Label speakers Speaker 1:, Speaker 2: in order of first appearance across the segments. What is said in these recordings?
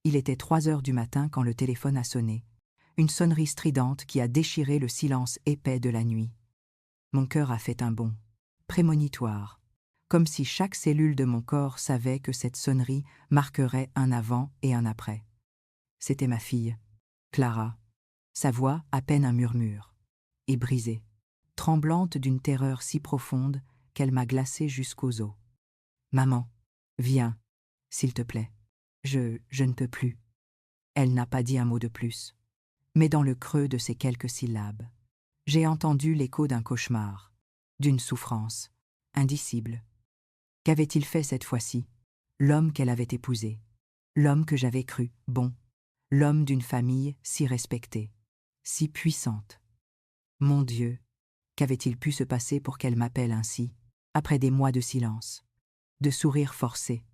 Speaker 1: Il était 3 heures du matin quand le téléphone a sonné. Une sonnerie stridente qui a déchiré le silence épais de la nuit. Mon cœur a fait un bond, prémonitoire, comme si chaque cellule de mon corps savait que cette sonnerie marquerait un avant et un après. C'était ma fille, Clara, sa voix à peine un murmure, et brisée, tremblante d'une terreur si profonde qu'elle m'a glacée jusqu'aux os. « Maman, viens, s'il te plaît. Je ne peux plus. » Elle n'a pas dit un mot de plus. Mais dans le creux de ces quelques syllabes, j'ai entendu l'écho d'un cauchemar, d'une souffrance, indicible. Qu'avait-il fait cette fois-ci? L'homme qu'elle avait épousé, l'homme que j'avais cru bon, l'homme d'une famille si respectée, si puissante. Mon Dieu, qu'avait-il pu se passer pour qu'elle m'appelle ainsi, après des mois de silence, de sourires forcés,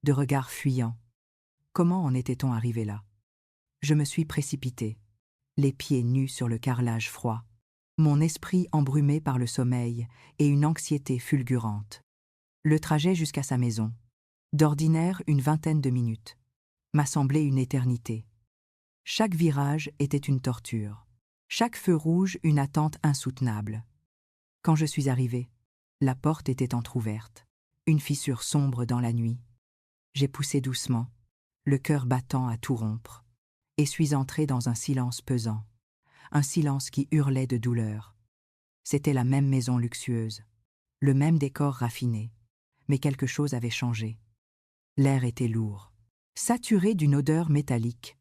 Speaker 1: de regards fuyants? Comment en était-on arrivé là? Je me suis précipitée, les pieds nus sur le carrelage froid, mon esprit embrumé par le sommeil et une anxiété fulgurante. Le trajet jusqu'à sa maison, d'ordinaire une vingtaine de minutes, m'a semblé une éternité. Chaque virage était une torture, chaque feu rouge une attente insoutenable. Quand je suis arrivée, la porte était entr'ouverte, une fissure sombre dans la nuit. J'ai poussé doucement, le cœur battant à tout rompre, et suis entrée dans un silence pesant, un silence qui hurlait de douleur. C'était la même maison luxueuse, le même décor raffiné, mais quelque chose avait changé. L'air était lourd, saturé d'une odeur métallique,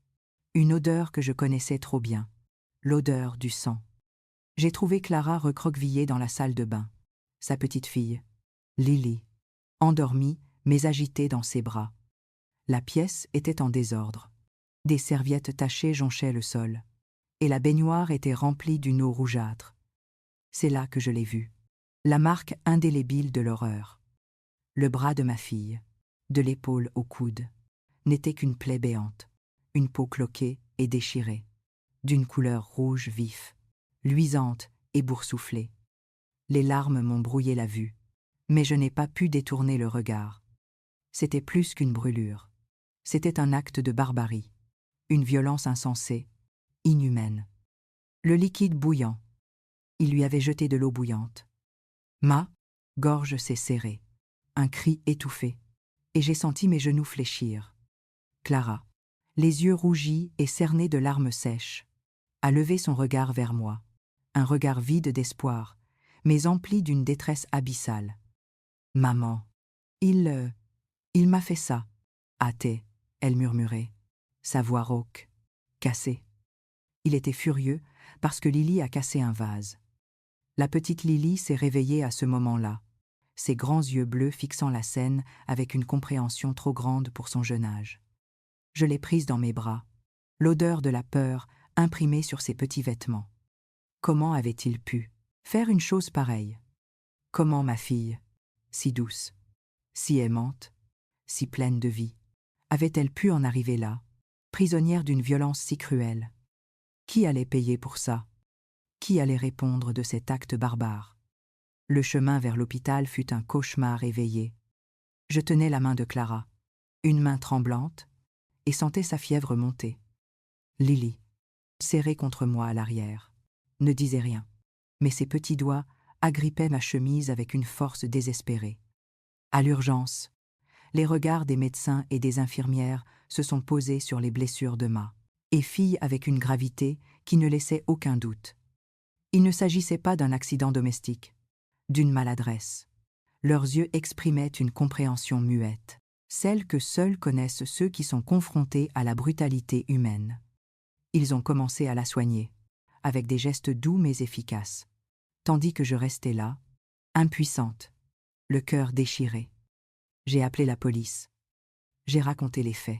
Speaker 1: une odeur que je connaissais trop bien, l'odeur du sang. J'ai trouvé Clara recroquevillée dans la salle de bain, sa petite fille, Lily, endormie mais agitée dans ses bras. La pièce était en désordre. Des serviettes tachées jonchaient le sol, et la baignoire était remplie d'une eau rougeâtre. C'est là que je l'ai vue, la marque indélébile de l'horreur. Le bras de ma fille, de l'épaule au coude, n'était qu'une plaie béante, une peau cloquée et déchirée, d'une couleur rouge vif, luisante et boursouflée. Les larmes m'ont brouillé la vue, mais je n'ai pas pu détourner le regard. C'était plus qu'une brûlure. C'était un acte de barbarie, une violence insensée, inhumaine. Le liquide bouillant. Il lui avait jeté de l'eau bouillante. Ma gorge s'est serrée, un cri étouffé, et j'ai senti mes genoux fléchir. Clara, les yeux rougis et cernés de larmes sèches, a levé son regard vers moi, un regard vide d'espoir, mais empli d'une détresse abyssale. « Maman, il m'a fait ça. » Hâtée, elle murmurait, sa voix rauque, cassée. Il était furieux parce que Lily a cassé un vase. La petite Lily s'est réveillée à ce moment-là, ses grands yeux bleus fixant la scène avec une compréhension trop grande pour son jeune âge. Je l'ai prise dans mes bras, l'odeur de la peur imprimée sur ses petits vêtements. Comment avait-il pu faire une chose pareille? Comment ma fille, si douce, si aimante, si pleine de vie, avait-elle pu en arriver là, prisonnière d'une violence si cruelle? Qui allait payer pour ça? Qui allait répondre de cet acte barbare? Le chemin vers l'hôpital fut un cauchemar éveillé. Je tenais la main de Clara, une main tremblante, et sentais sa fièvre monter. Lily, serrée contre moi à l'arrière, ne disait rien, mais ses petits doigts agrippaient ma chemise avec une force désespérée. À l'urgence, les regards des médecins et des infirmières se sont posés sur les blessures de Ma, et fille avec une gravité qui ne laissait aucun doute. Il ne s'agissait pas d'un accident domestique, d'une maladresse. Leurs yeux exprimaient une compréhension muette, celle que seuls connaissent ceux qui sont confrontés à la brutalité humaine. Ils ont commencé à la soigner, avec des gestes doux mais efficaces, tandis que je restais là, impuissante, le cœur déchiré. J'ai appelé la police. J'ai raconté les faits.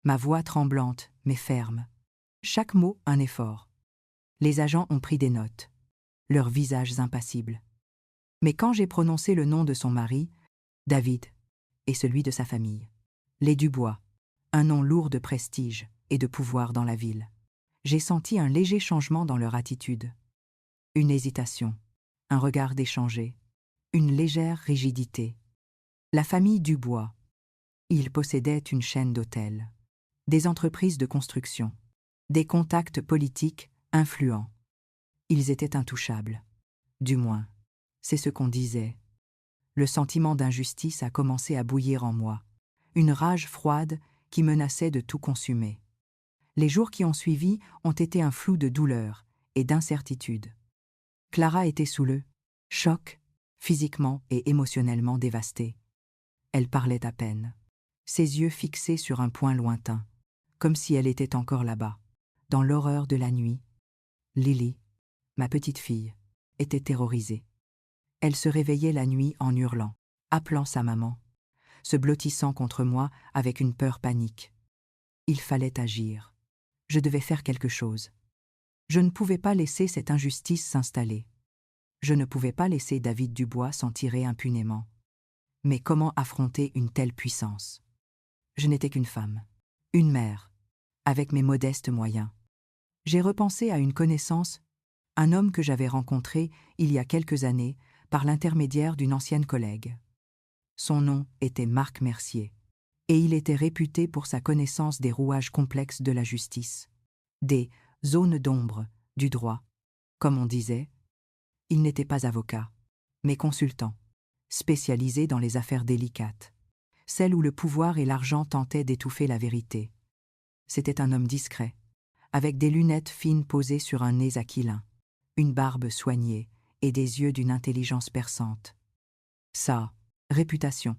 Speaker 1: Ma voix tremblante mais ferme. Chaque mot un effort. Les agents ont pris des notes, leurs visages impassibles. Mais quand j'ai prononcé le nom de son mari, David, et celui de sa famille, les Dubois, un nom lourd de prestige et de pouvoir dans la ville, j'ai senti un léger changement dans leur attitude. Une hésitation, un regard déchangé, une légère rigidité. La famille Dubois. Ils possédaient une chaîne d'hôtels. des entreprises de construction, des contacts politiques influents. Ils étaient intouchables. Du moins, c'est ce qu'on disait. Le sentiment d'injustice a commencé à bouillir en moi, une rage froide qui menaçait de tout consumer. Les jours qui ont suivi ont été un flou de douleur et d'incertitude. Clara était sous le choc, physiquement et émotionnellement dévastée. Elle parlait à peine, ses yeux fixés sur un point lointain, comme si elle était encore là-bas, dans l'horreur de la nuit. Lily, ma petite fille, était terrorisée. Elle se réveillait la nuit en hurlant, appelant sa maman, se blottissant contre moi avec une peur panique. Il fallait agir. Je devais faire quelque chose. Je ne pouvais pas laisser cette injustice s'installer. Je ne pouvais pas laisser David Dubois s'en tirer impunément. Mais comment affronter une telle puissance? Je n'étais qu'une femme, une mère, avec mes modestes moyens. J'ai repensé à une connaissance, un homme que j'avais rencontré il y a quelques années par l'intermédiaire d'une ancienne collègue. Son nom était Marc Mercier, et il était réputé pour sa connaissance des rouages complexes de la justice, des zones d'ombre du droit. Comme on disait, il n'était pas avocat, mais consultant, spécialisé dans les affaires délicates, celles où le pouvoir et l'argent tentaient d'étouffer la vérité. C'était un homme discret, avec des lunettes fines posées sur un nez aquilin, une barbe soignée et des yeux d'une intelligence perçante. Sa réputation,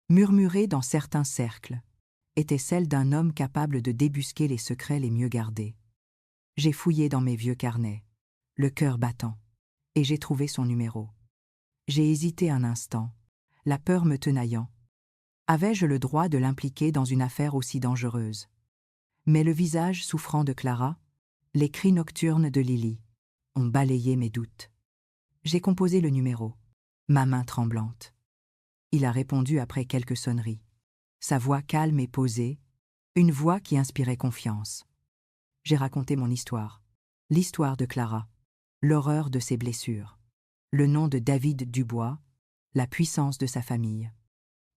Speaker 1: murmurée dans certains cercles, était celle d'un homme capable de débusquer les secrets les mieux gardés. J'ai fouillé dans mes vieux carnets, le cœur battant, et j'ai trouvé son numéro. J'ai hésité un instant, la peur me tenaillant. Avais-je le droit de l'impliquer dans une affaire aussi dangereuse? Mais le visage souffrant de Clara, les cris nocturnes de Lily, ont balayé mes doutes. J'ai composé le numéro, ma main tremblante. Il a répondu après quelques sonneries. Sa voix calme et posée, une voix qui inspirait confiance. J'ai raconté mon histoire, l'histoire de Clara, l'horreur de ses blessures, le nom de David Dubois, la puissance de sa famille.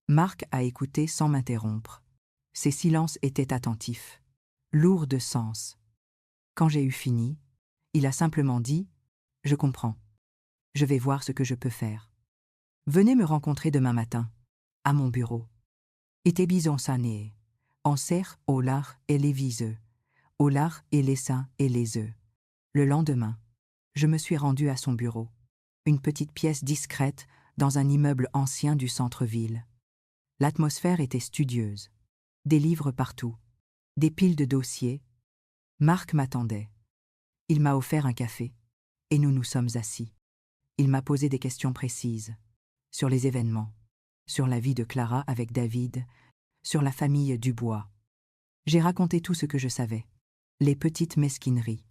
Speaker 1: Marc a écouté sans m'interrompre. Ses silences étaient attentifs, lourds de sens. Quand j'ai eu fini, il a simplement dit « Je comprends. Je vais voir ce que je peux faire. Venez me rencontrer demain matin, à mon bureau. » Ite bison sané, en serre au lard et les viseux, au lard et les seins et les œufs. Le lendemain, je me suis rendu à son bureau, une petite pièce discrète dans un immeuble ancien du centre-ville. L'atmosphère était studieuse, des livres partout, des piles de dossiers. Marc m'attendait. Il m'a offert un café, et nous nous sommes assis. Il m'a posé des questions précises, sur les événements, sur la vie de Clara avec David, sur la famille Dubois. J'ai raconté tout ce que je savais, les petites mesquineries,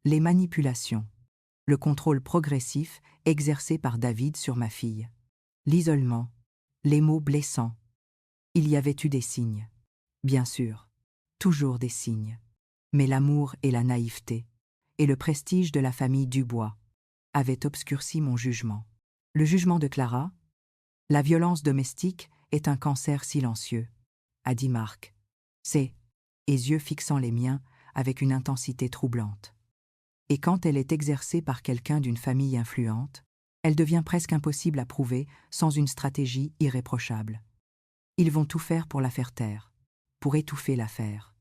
Speaker 1: les manipulations, le contrôle progressif exercé par David sur ma fille, l'isolement, les mots blessants. Il y avait eu des signes, bien sûr, toujours des signes, mais l'amour et la naïveté, et le prestige de la famille Dubois, avaient obscurci mon jugement. Le jugement de Clara, la violence domestique est un cancer silencieux, a dit Marc. C'est, les yeux fixant les miens avec une intensité troublante. Et quand elle est exercée par quelqu'un d'une famille influente, elle devient presque impossible à prouver sans une stratégie irréprochable. Ils vont tout faire pour la faire taire, pour étouffer l'affaire.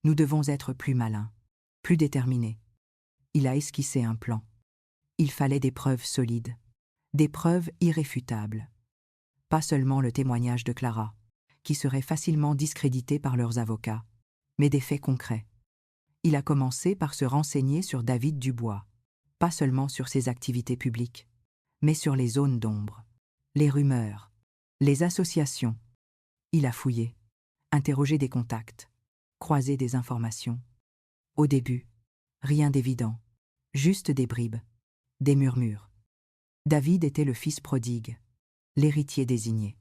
Speaker 1: Nous devons être plus malins, plus déterminés. Il a esquissé un plan. Il fallait des preuves solides, des preuves irréfutables. Pas seulement le témoignage de Clara, qui serait facilement discrédité par leurs avocats, mais des faits concrets. Il a commencé par se renseigner sur David Dubois, pas seulement sur ses activités publiques, mais sur les zones d'ombre, les rumeurs, les associations. Il a fouillé, interrogé des contacts, croisé des informations. Au début, rien d'évident, juste des bribes, des murmures. David était le fils prodigue, l'héritier désigné,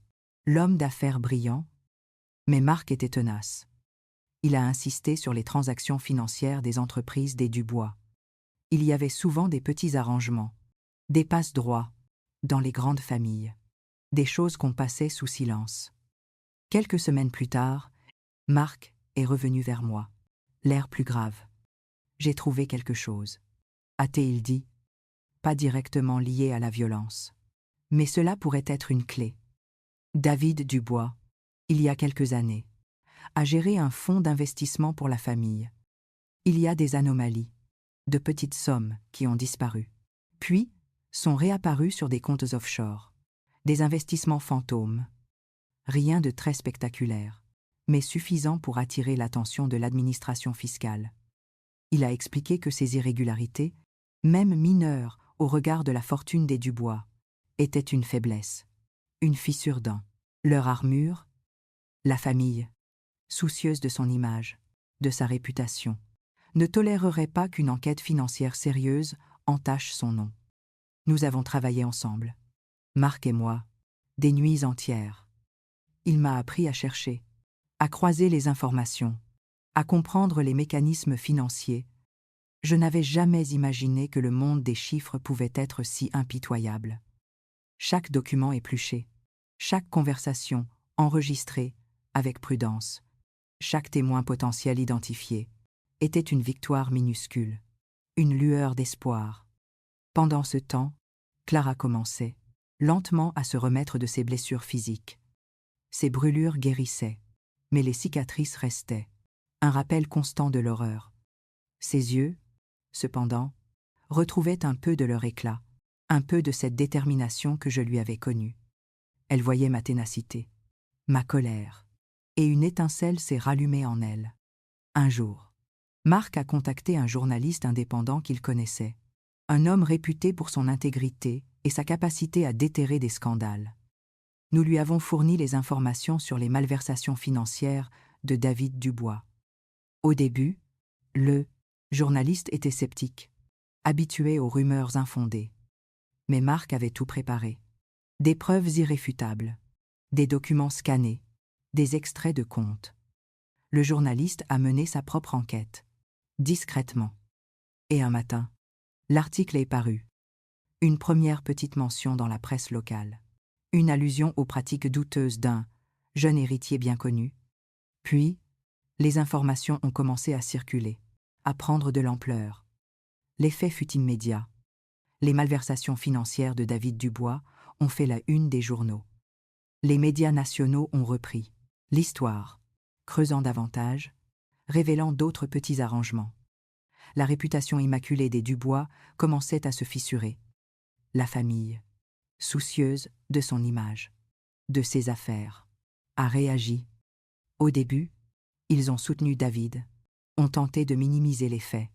Speaker 1: l'homme d'affaires brillant, mais Marc était tenace. Il a insisté sur les transactions financières des entreprises des Dubois. Il y avait souvent des petits arrangements, des passe-droits, dans les grandes familles, des choses qu'on passait sous silence. Quelques semaines plus tard, Marc est revenu vers moi, l'air plus grave. J'ai trouvé quelque chose, a-t-il dit, pas directement lié à la violence. Mais cela pourrait être une clé. David Dubois, il y a quelques années, a géré un fonds d'investissement pour la famille. Il y a des anomalies, de petites sommes qui ont disparu, puis sont réapparues sur des comptes offshore, des investissements fantômes. Rien de très spectaculaire, mais suffisant pour attirer l'attention de l'administration fiscale. Il a expliqué que ces irrégularités, même mineures au regard de la fortune des Dubois, étaient une faiblesse, une fissure dans leur armure. La famille, soucieuse de son image, de sa réputation, ne tolérerait pas qu'une enquête financière sérieuse entache son nom. Nous avons travaillé ensemble, Marc et moi, des nuits entières. Il m'a appris à chercher, à croiser les informations, à comprendre les mécanismes financiers. Je n'avais jamais imaginé que le monde des chiffres pouvait être si impitoyable. Chaque document épluché, chaque conversation enregistrée avec prudence, chaque témoin potentiel identifié, était une victoire minuscule, une lueur d'espoir. Pendant ce temps, Clara commençait, lentement à se remettre de ses blessures physiques. Ses brûlures guérissaient, mais les cicatrices restaient, un rappel constant de l'horreur. Ses yeux, cependant, retrouvaient un peu de leur éclat, un peu de cette détermination que je lui avais connue. Elle voyait ma ténacité, ma colère, et une étincelle s'est rallumée en elle. Un jour, Marc a contacté un journaliste indépendant qu'il connaissait, un homme réputé pour son intégrité et sa capacité à déterrer des scandales. Nous lui avons fourni les informations sur les malversations financières de David Dubois. Au début, le journaliste était sceptique, habitué aux rumeurs infondées. Mais Marc avait tout préparé. Des preuves irréfutables, des documents scannés, des extraits de comptes. Le journaliste a mené sa propre enquête, discrètement. Et un matin, l'article est paru. Une première petite mention dans la presse locale. Une allusion aux pratiques douteuses d'un jeune héritier bien connu. Puis, les informations ont commencé à circuler, à prendre de l'ampleur. L'effet fut immédiat. Les malversations financières de David Dubois ont fait la une des journaux. Les médias nationaux ont repris l'histoire, creusant davantage, révélant d'autres petits arrangements. La réputation immaculée des Dubois commençait à se fissurer. La famille, soucieuse de son image, de ses affaires, a réagi. Au début, ils ont soutenu David, ont tenté de minimiser les faits,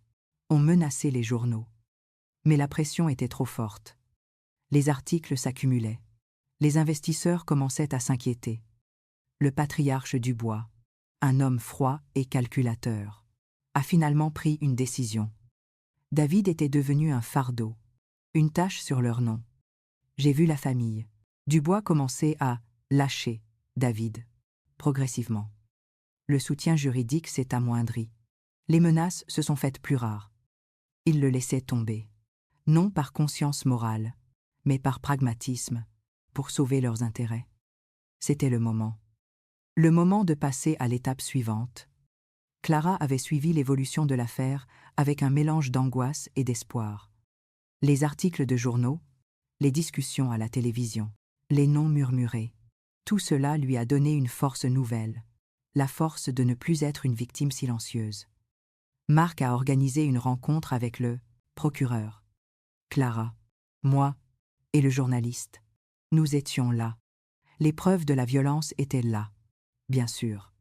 Speaker 1: ont menacé les journaux. Mais la pression était trop forte. Les articles s'accumulaient. Les investisseurs commençaient à s'inquiéter. Le patriarche Dubois, un homme froid et calculateur, a finalement pris une décision. David était devenu un fardeau, une tache sur leur nom. J'ai vu la famille. Dubois commençait à lâcher David, progressivement. Le soutien juridique s'est amoindri. Les menaces se sont faites plus rares. Ils le laissaient tomber, non par conscience morale, mais par pragmatisme, pour sauver leurs intérêts. C'était le moment. Le moment de passer à l'étape suivante. Clara avait suivi l'évolution de l'affaire avec un mélange d'angoisse et d'espoir. Les articles de journaux, les discussions à la télévision, les noms murmurés, tout cela lui a donné une force nouvelle, la force de ne plus être une victime silencieuse. Marc a organisé une rencontre avec le procureur. Clara, moi et le journaliste. Nous étions là. Les preuves de la violence étaient là, bien sûr.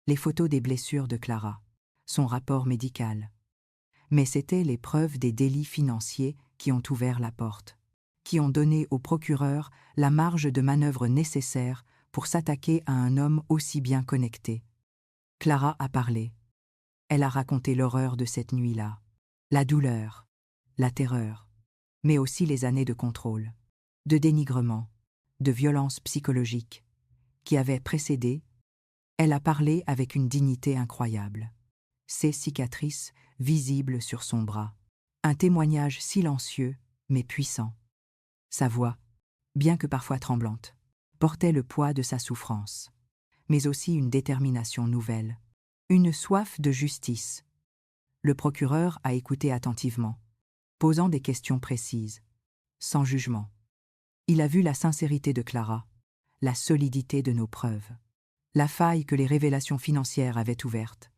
Speaker 1: Les photos des blessures de Clara, son rapport médical. Mais c'étaient les preuves des délits financiers qui ont ouvert la porte, qui ont donné au procureur la marge de manœuvre nécessaire pour s'attaquer à un homme aussi bien connecté. Clara a parlé. Elle a raconté l'horreur de cette nuit-là, la douleur, la terreur, mais aussi les années de contrôle, de dénigrement, de violence psychologique, qui avaient précédé. Elle a parlé avec une dignité incroyable. Ses cicatrices visibles sur son bras, un témoignage silencieux mais puissant. Sa voix, bien que parfois tremblante, portait le poids de sa souffrance, mais aussi une détermination nouvelle, Une soif de justice. Le procureur a écouté attentivement, posant des questions précises, sans jugement. Il a vu la sincérité de Clara, la solidité de nos preuves, la faille que les révélations financières avaient ouverte.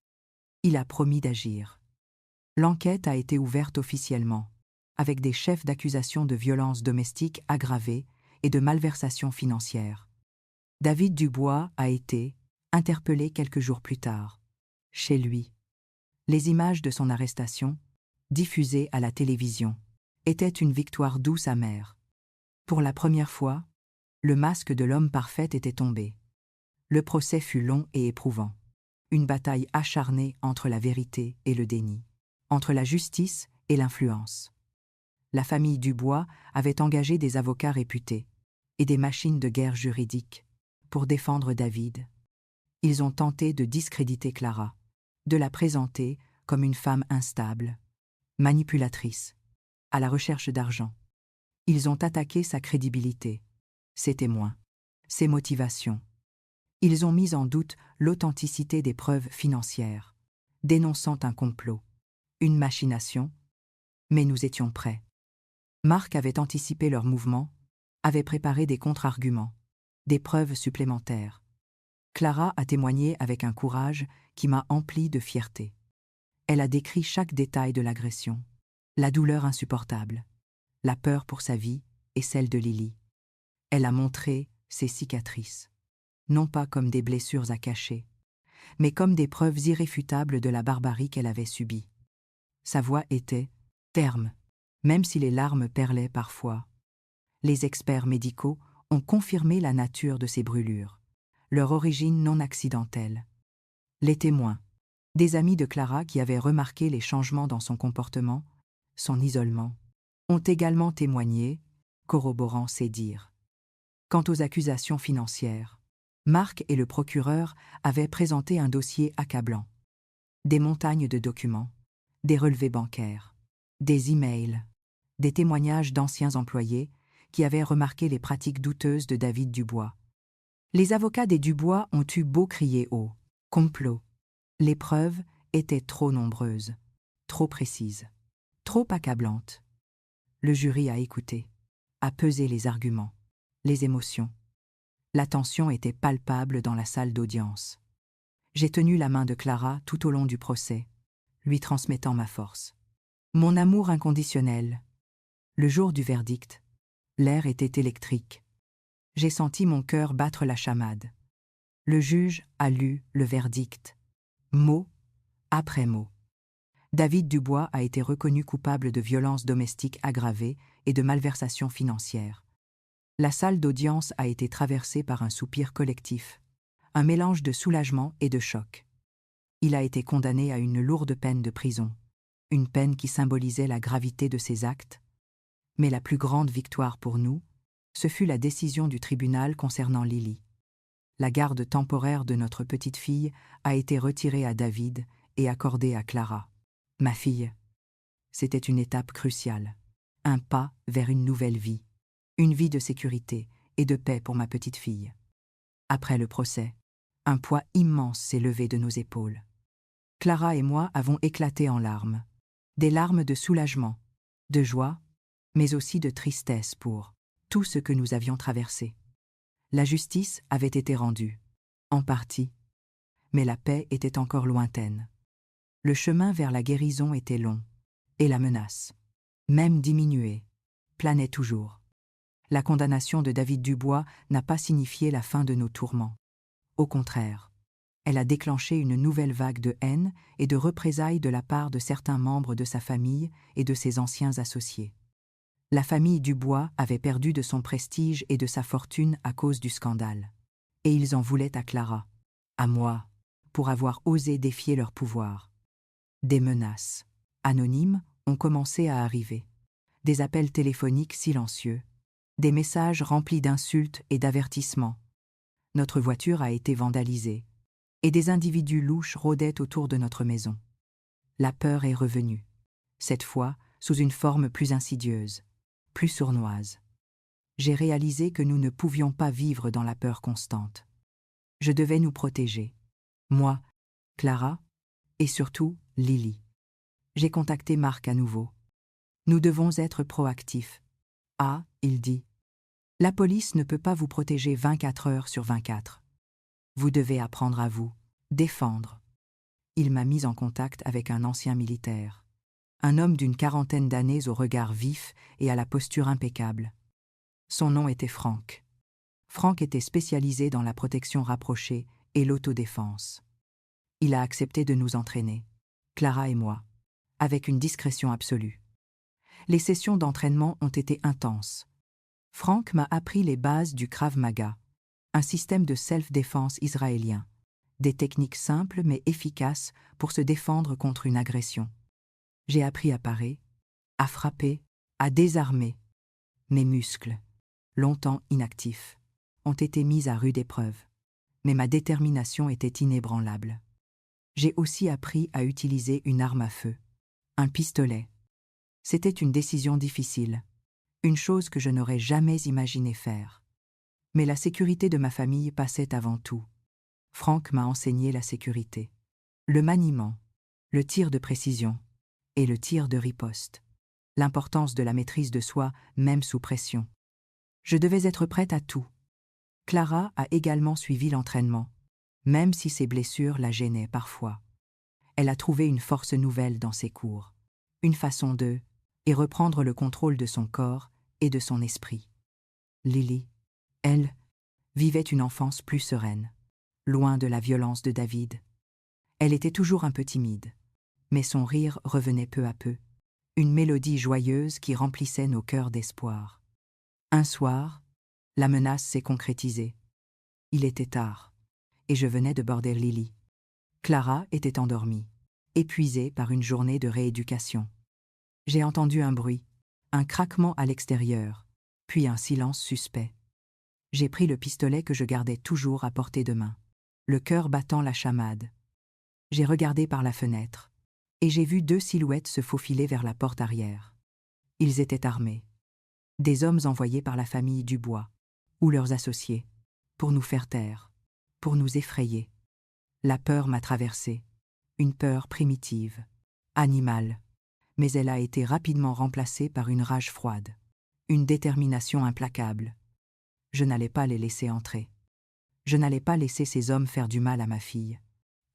Speaker 1: Il a promis d'agir. L'enquête a été ouverte officiellement, avec des chefs d'accusation de violences domestiques aggravées et de malversation financière. David Dubois a été interpellé quelques jours plus tard, chez lui. Les images de son arrestation, diffusées à la télévision, étaient une victoire douce amère. Pour la première fois, le masque de l'homme parfait était tombé. Le procès fut long et éprouvant. Une bataille acharnée entre la vérité et le déni, entre la justice et l'influence. La famille Dubois avait engagé des avocats réputés et des machines de guerre juridiques pour défendre David. Ils ont tenté de discréditer Clara, de la présenter comme une femme instable, manipulatrice, à la recherche d'argent. Ils ont attaqué sa crédibilité, ses témoins, ses motivations. Ils ont mis en doute l'authenticité des preuves financières, dénonçant un complot, une machination, mais nous étions prêts. Marc avait anticipé leurs mouvements, avait préparé des contre-arguments, des preuves supplémentaires. Clara a témoigné avec un courage qui m'a empli de fierté. Elle a décrit chaque détail de l'agression, la douleur insupportable, la peur pour sa vie et celle de Lily. Elle a montré ses cicatrices, non pas comme des blessures à cacher, mais comme des preuves irréfutables de la barbarie qu'elle avait subie. Sa voix était ferme, même si les larmes perlaient parfois. Les experts médicaux ont confirmé la nature de ces brûlures, leur origine non accidentelle. Les témoins, des amis de Clara qui avaient remarqué les changements dans son comportement, son isolement, ont également témoigné, corroborant ses dires. Quant aux accusations financières, Marc et le procureur avaient présenté un dossier accablant. Des montagnes de documents, des relevés bancaires, des emails, des témoignages d'anciens employés qui avaient remarqué les pratiques douteuses de David Dubois. Les avocats des Dubois ont eu beau crier au complot. Les preuves étaient trop nombreuses, trop précises, trop accablantes. Le jury a écouté, a pesé les arguments, les émotions. La tension était palpable dans la salle d'audience. J'ai tenu la main de Clara tout au long du procès, lui transmettant ma force. Mon amour inconditionnel. Le jour du verdict, l'air était électrique. J'ai senti mon cœur battre la chamade. Le juge a lu le verdict, mot après mot. David Dubois a été reconnu coupable de violences domestiques aggravées et de malversation financière. La salle d'audience a été traversée par un soupir collectif, un mélange de soulagement et de choc. Il a été condamné à une lourde peine de prison, une peine qui symbolisait la gravité de ses actes. Mais la plus grande victoire pour nous, ce fut la décision du tribunal concernant Lily. La garde temporaire de notre petite fille a été retirée à David et accordée à Clara, ma fille. C'était une étape cruciale, un pas vers une nouvelle vie, une vie de sécurité et de paix pour ma petite fille. Après le procès, un poids immense s'est levé de nos épaules. Clara et moi avons éclaté en larmes, des larmes de soulagement, de joie, mais aussi de tristesse pour tout ce que nous avions traversé. La justice avait été rendue, en partie, mais la paix était encore lointaine. Le chemin vers la guérison était long, et la menace, même diminuée, planait toujours. La condamnation de David Dubois n'a pas signifié la fin de nos tourments. Au contraire, elle a déclenché une nouvelle vague de haine et de représailles de la part de certains membres de sa famille et de ses anciens associés. La famille Dubois avait perdu de son prestige et de sa fortune à cause du scandale. Et ils en voulaient à Clara, à moi, pour avoir osé défier leur pouvoir. Des menaces, anonymes, ont commencé à arriver. Des appels téléphoniques silencieux, des messages remplis d'insultes et d'avertissements. Notre voiture a été vandalisée, et des individus louches rôdaient autour de notre maison. La peur est revenue, cette fois sous une forme plus insidieuse, plus sournoise. J'ai réalisé que nous ne pouvions pas vivre dans la peur constante. Je devais nous protéger, moi Clara, et surtout Lily. J'ai contacté Marc à nouveau. Nous devons être proactifs. Ah, il dit. La police ne peut pas vous protéger 24 heures sur 24. Vous devez apprendre à vous défendre. Il m'a mis en contact avec un ancien militaire. Un homme d'une quarantaine d'années au regard vif et à la posture impeccable. Son nom était Franck. Franck était spécialisé dans la protection rapprochée et l'autodéfense. Il a accepté de nous entraîner, Clara et moi, avec une discrétion absolue. Les sessions d'entraînement ont été intenses. Franck m'a appris les bases du Krav Maga, un système de self-défense israélien, des techniques simples mais efficaces pour se défendre contre une agression. J'ai appris à parer, à frapper, à désarmer. Mes muscles, longtemps inactifs, ont été mis à rude épreuve, mais ma détermination était inébranlable. J'ai aussi appris à utiliser une arme à feu, un pistolet. C'était une décision difficile, une chose que je n'aurais jamais imaginé faire. Mais la sécurité de ma famille passait avant tout. Franck m'a enseigné la sécurité, le maniement, le tir de précision et le tir de riposte, l'importance de la maîtrise de soi même sous pression. Je devais être prête à tout. Clara a également suivi l'entraînement, même si ses blessures la gênaient parfois. Elle a trouvé une force nouvelle dans ses cours, une façon de et reprendre le contrôle de son corps et de son esprit. Lily, elle, vivait une enfance plus sereine, loin de la violence de David. Elle était toujours un peu timide, mais son rire revenait peu à peu, une mélodie joyeuse qui remplissait nos cœurs d'espoir. Un soir, la menace s'est concrétisée. Il était tard, et je venais de border Lily. Clara était endormie, épuisée par une journée de rééducation. J'ai entendu un bruit, un craquement à l'extérieur, puis un silence suspect. J'ai pris le pistolet que je gardais toujours à portée de main, le cœur battant la chamade. J'ai regardé par la fenêtre, et j'ai vu 2 silhouettes se faufiler vers la porte arrière. Ils étaient armés. Des hommes envoyés par la famille Dubois, ou leurs associés, pour nous faire taire, pour nous effrayer. La peur m'a traversée, une peur primitive, animale, mais elle a été rapidement remplacée par une rage froide, une détermination implacable. Je n'allais pas les laisser entrer. Je n'allais pas laisser ces hommes faire du mal à ma fille,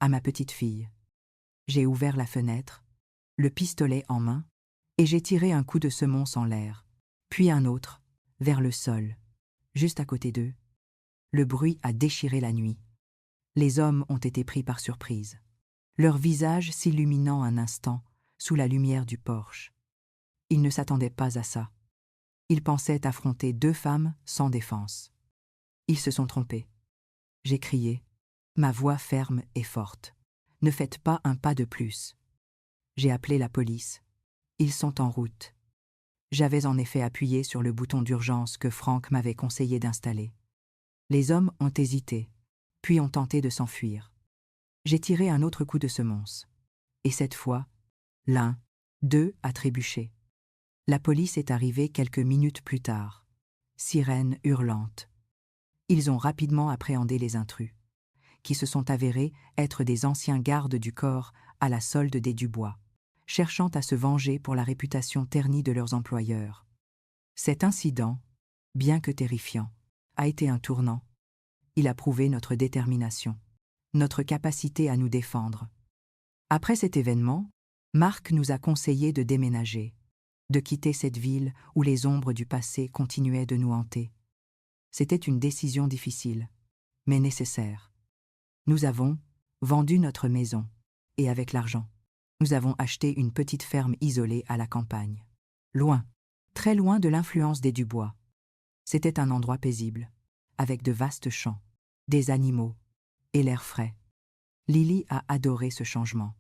Speaker 1: à ma petite fille. J'ai ouvert la fenêtre, le pistolet en main, et j'ai tiré un coup de semonce en l'air, puis un autre, vers le sol, juste à côté d'eux. Le bruit a déchiré la nuit. Les hommes ont été pris par surprise, leurs visages s'illuminant un instant sous la lumière du porche. Ils ne s'attendaient pas à ça. Ils pensaient affronter 2 femmes sans défense. Ils se sont trompés. J'ai crié, ma voix ferme et forte. Ne faites pas un pas de plus. J'ai appelé la police. Ils sont en route. J'avais en effet appuyé sur le bouton d'urgence que Franck m'avait conseillé d'installer. Les hommes ont hésité, puis ont tenté de s'enfuir. J'ai tiré un autre coup de semonce. Et cette fois, l'un, 2 a trébuché. La police est arrivée quelques minutes plus tard. Sirène hurlante. Ils ont rapidement appréhendé les intrus, qui se sont avérés être des anciens gardes du corps à la solde des Dubois, cherchant à se venger pour la réputation ternie de leurs employeurs. Cet incident, bien que terrifiant, a été un tournant. Il a prouvé notre détermination, notre capacité à nous défendre. Après cet événement, Marc nous a conseillé de déménager, de quitter cette ville où les ombres du passé continuaient de nous hanter. C'était une décision difficile, mais nécessaire. Nous avons vendu notre maison, et avec l'argent, nous avons acheté une petite ferme isolée à la campagne. Loin, très loin de l'influence des Dubois. C'était un endroit paisible, avec de vastes champs, des animaux et l'air frais. Lily a adoré ce changement.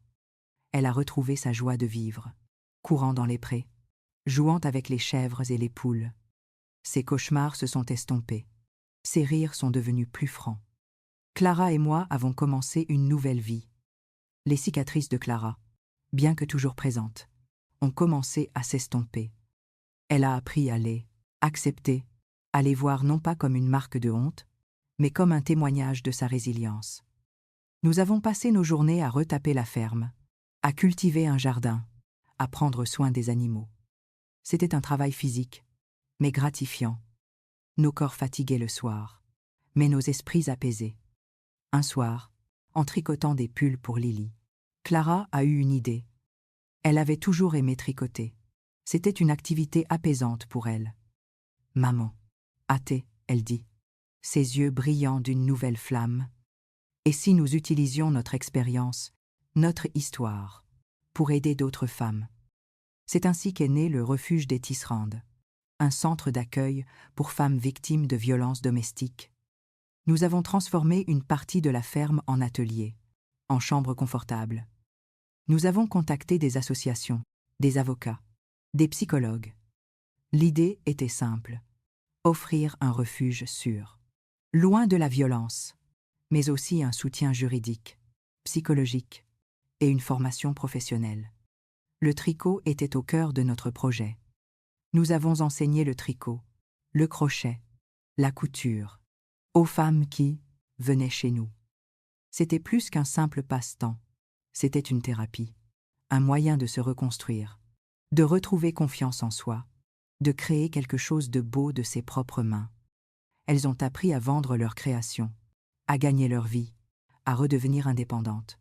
Speaker 1: Elle a retrouvé sa joie de vivre, courant dans les prés, jouant avec les chèvres et les poules. Ses cauchemars se sont estompés. Ses rires sont devenus plus francs. Clara et moi avons commencé une nouvelle vie. Les cicatrices de Clara, bien que toujours présentes, ont commencé à s'estomper. Elle a appris à les accepter, à les voir non pas comme une marque de honte, mais comme un témoignage de sa résilience. Nous avons passé nos journées à retaper la ferme, à cultiver un jardin, à prendre soin des animaux. C'était un travail physique, mais gratifiant. Nos corps fatigués le soir, mais nos esprits apaisés. Un soir, en tricotant des pulls pour Lily, Clara a eu une idée. Elle avait toujours aimé tricoter. C'était une activité apaisante pour elle. « Maman, hâtée, elle dit, ses yeux brillants d'une nouvelle flamme. Et si nous utilisions notre expérience, notre histoire, pour aider d'autres femmes ?» C'est ainsi qu'est né le refuge des Tisserandes, un centre d'accueil pour femmes victimes de violences domestiques. Nous avons transformé une partie de la ferme en atelier, en chambre confortable. Nous avons contacté des associations, des avocats, des psychologues. L'idée était simple: offrir un refuge sûr, loin de la violence, mais aussi un soutien juridique, psychologique et une formation professionnelle. Le tricot était au cœur de notre projet. Nous avons enseigné le tricot, le crochet, la couture, aux femmes qui venaient chez nous. C'était plus qu'un simple passe-temps, c'était une thérapie, un moyen de se reconstruire, de retrouver confiance en soi, de créer quelque chose de beau de ses propres mains. Elles ont appris à vendre leurs créations, à gagner leur vie, à redevenir indépendantes.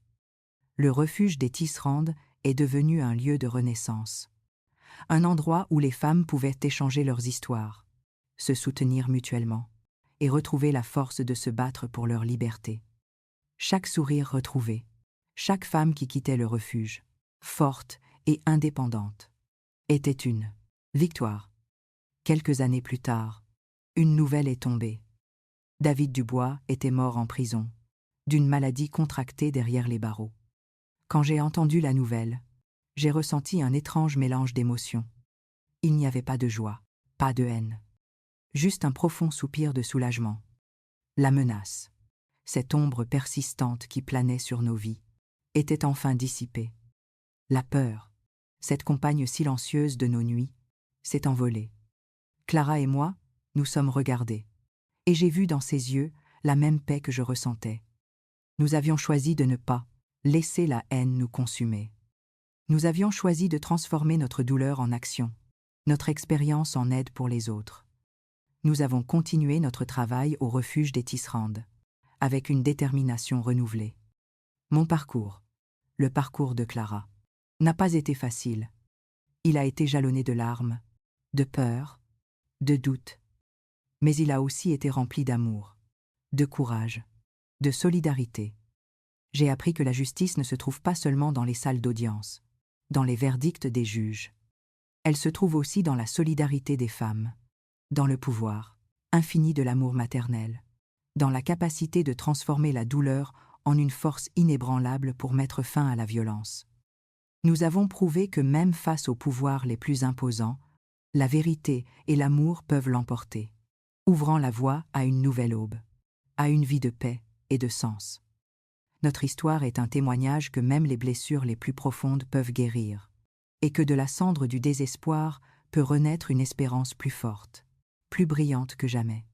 Speaker 1: Le refuge des Tisserandes est devenu un lieu de renaissance, un endroit où les femmes pouvaient échanger leurs histoires, se soutenir mutuellement et retrouver la force de se battre pour leur liberté. Chaque sourire retrouvé, chaque femme qui quittait le refuge, forte et indépendante, était une victoire. Quelques années plus tard, une nouvelle est tombée. David Dubois était mort en prison, d'une maladie contractée derrière les barreaux. Quand j'ai entendu la nouvelle, j'ai ressenti un étrange mélange d'émotions. Il n'y avait pas de joie, pas de haine, juste un profond soupir de soulagement. La menace, cette ombre persistante qui planait sur nos vies, était enfin dissipée. La peur, cette compagne silencieuse de nos nuits, s'est envolée. Clara et moi, nous sommes regardés, et j'ai vu dans ses yeux la même paix que je ressentais. Nous avions choisi de ne pas laisser la haine nous consumer. Nous avions choisi de transformer notre douleur en action, notre expérience en aide pour les autres. Nous avons continué notre travail au refuge des Tisserandes, avec une détermination renouvelée. Mon parcours, le parcours de Clara, n'a pas été facile. Il a été jalonné de larmes, de peur, de doutes, mais il a aussi été rempli d'amour, de courage, de solidarité. J'ai appris que la justice ne se trouve pas seulement dans les salles d'audience, dans les verdicts des juges. Elle se trouve aussi dans la solidarité des femmes, dans le pouvoir infini de l'amour maternel, dans la capacité de transformer la douleur en une force inébranlable pour mettre fin à la violence. Nous avons prouvé que même face aux pouvoirs les plus imposants, la vérité et l'amour peuvent l'emporter, ouvrant la voie à une nouvelle aube, à une vie de paix et de sens. Notre histoire est un témoignage que même les blessures les plus profondes peuvent guérir, et que de la cendre du désespoir peut renaître une espérance plus forte, plus brillante que jamais.